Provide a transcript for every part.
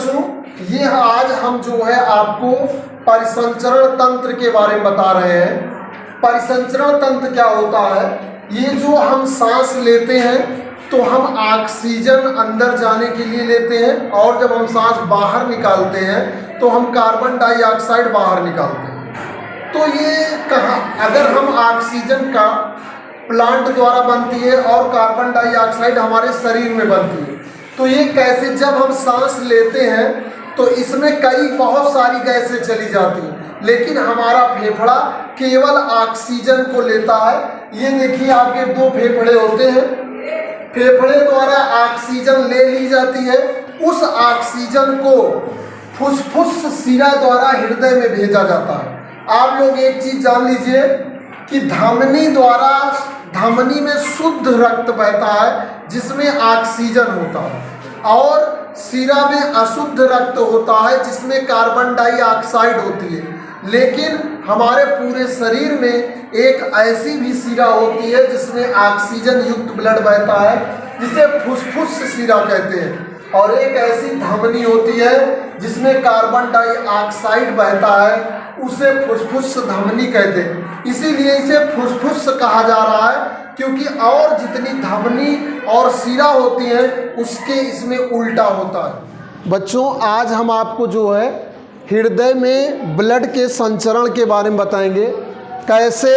बच्चों, ये आज हम जो है आपको परिसंचरण तंत्र के बारे में बता रहे हैं। परिसंचरण तंत्र क्या होता है? ये जो हम सांस लेते हैं तो हम ऑक्सीजन अंदर जाने के लिए लेते हैं, और जब हम सांस बाहर निकालते हैं तो हम कार्बन डाइऑक्साइड बाहर निकालते हैं। तो ये अगर हम ऑक्सीजन का प्लांट द्वारा बनती है और कार्बन डाइऑक्साइड हमारे शरीर में बनती है, तो ये कैसे, जब हम सांस लेते हैं तो इसमें बहुत सारी गैसें चली जाती हैं, लेकिन हमारा फेफड़ा केवल ऑक्सीजन को लेता है। ये देखिए, आपके 2 फेफड़े होते हैं, फेफड़े द्वारा ऑक्सीजन ले ली जाती है, उस ऑक्सीजन को फुसफुस शिरा द्वारा हृदय में भेजा जाता है। आप लोग एक चीज जान लीजिए कि धमनी में शुद्ध रक्त बहता है जिसमें ऑक्सीजन होता है, और शिरा में अशुद्ध रक्त होता है जिसमें कार्बन डाइऑक्साइड होती है। लेकिन हमारे पूरे शरीर में एक ऐसी भी शिरा होती है जिसमें ऑक्सीजन युक्त ब्लड बहता है, जिसे फुसफुस शिरा कहते हैं, और एक ऐसी धमनी होती है जिसमें कार्बन डाइऑक्साइड बहता है, उसे फुसफुस धमनी कहते हैं। इसीलिए इसे फुसफुस कहा जा रहा है, क्योंकि और जितनी धमनी और शिरा होती है उसके इसमें उल्टा होता है। बच्चों, आज हम आपको जो है हृदय में ब्लड के संचरण के बारे में बताएंगे, कैसे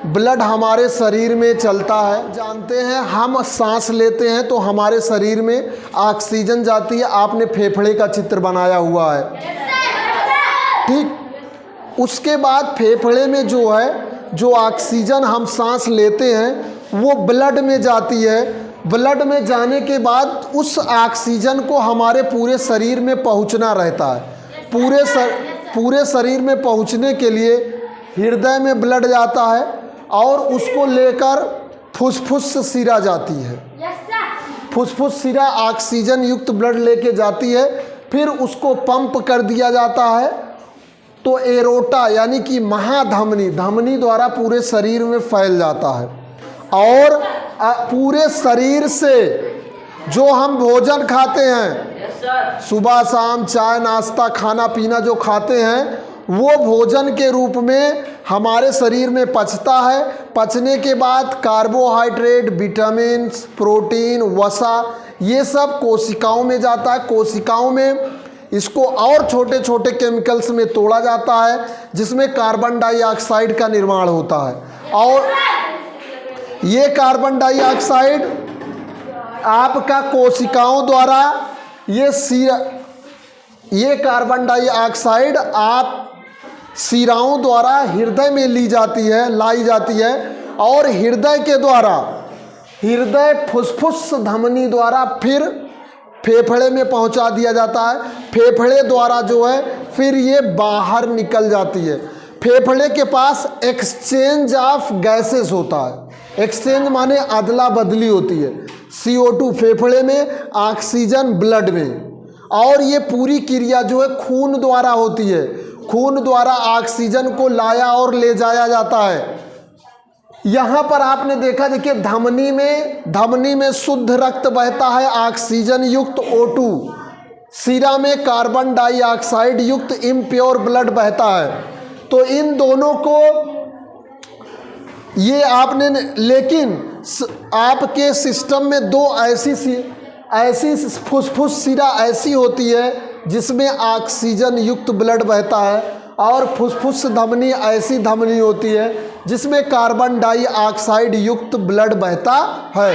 ब्लड हमारे शरीर में चलता है। जानते हैं, हम सांस लेते हैं तो हमारे शरीर में ऑक्सीजन जाती है। आपने फेफड़े का चित्र बनाया हुआ है, ठीक। उसके बाद फेफड़े में जो ऑक्सीजन हम सांस लेते हैं वो ब्लड में जाती है। ब्लड में जाने के बाद उस ऑक्सीजन को हमारे पूरे शरीर में पहुंचना रहता है। पूरे शरीर में पहुंचने के लिए हृदय में ब्लड जाता है, और उसको लेकर फुसफुस शिरा जाती है। फुसफुस शिरा ऑक्सीजन युक्त ब्लड लेके जाती है, फिर उसको पंप कर दिया जाता है, तो एरोटा यानी कि धमनी द्वारा पूरे शरीर में फैल जाता है। और पूरे शरीर से जो हम भोजन खाते हैं, सुबह शाम चाय नाश्ता खाना पीना जो खाते हैं, वो भोजन के रूप में हमारे शरीर में पचता है। पचने के बाद कार्बोहाइड्रेट, विटामिन, प्रोटीन, वसा, ये सब कोशिकाओं में जाता है। कोशिकाओं में इसको और छोटे छोटे केमिकल्स में तोड़ा जाता है, जिसमें कार्बन डाइऑक्साइड का निर्माण होता है। और ये कार्बन डाइऑक्साइड आपका कोशिकाओं द्वारा ये कार्बन डाइऑक्साइड आप शिराओं द्वारा हृदय में लाई जाती है, और हृदय के द्वारा फुसफुस धमनी द्वारा फिर फेफड़े में पहुंचा दिया जाता है। फेफड़े द्वारा फिर ये बाहर निकल जाती है। फेफड़े के पास एक्सचेंज ऑफ गैसेस होता है। एक्सचेंज माने अदला बदली होती है। CO2 फेफड़े में, ऑक्सीजन ब्लड में, और ये पूरी क्रिया खून द्वारा होती है। खून द्वारा ऑक्सीजन को लाया और ले जाया जाता है। यहाँ पर आपने देखा, देखिए, धमनी में शुद्ध रक्त बहता है ऑक्सीजन युक्त O2। शिरा में कार्बन डाइऑक्साइड युक्त इम्प्योर ब्लड बहता है। तो इन दोनों को लेकिन आपके सिस्टम में 2 ऐसी फुसफुस शिरा ऐसी होती है जिसमें ऑक्सीजन युक्त ब्लड बहता है, और फुसफुस धमनी ऐसी धमनी होती है जिसमें कार्बन डाइऑक्साइड युक्त ब्लड बहता है।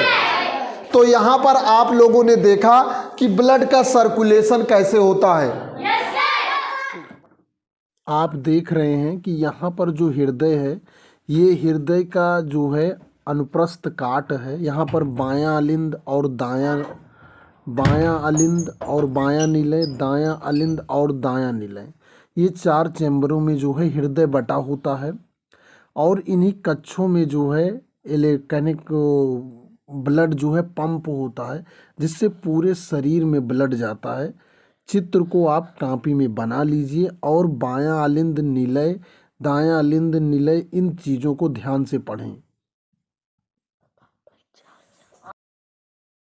तो यहाँ पर आप लोगों ने देखा कि ब्लड का सर्कुलेशन कैसे होता है। आप देख रहे हैं कि यहाँ पर जो हृदय है, ये हृदय का अनुप्रस्थ काट है। यहाँ पर बायां अलिंद और बायां निलय, दायां अलिंद और दायां निलय, ये 4 चैम्बरों में हृदय बटा होता है। और इन्हीं कक्षों में इलेक्ट्रॉनिक ब्लड पंप होता है, जिससे पूरे शरीर में ब्लड जाता है। चित्र को आप कॉपी में बना लीजिए, और बायां अलिंद निलय, दायां अलिंद निलय, इन चीज़ों को ध्यान से पढ़ें।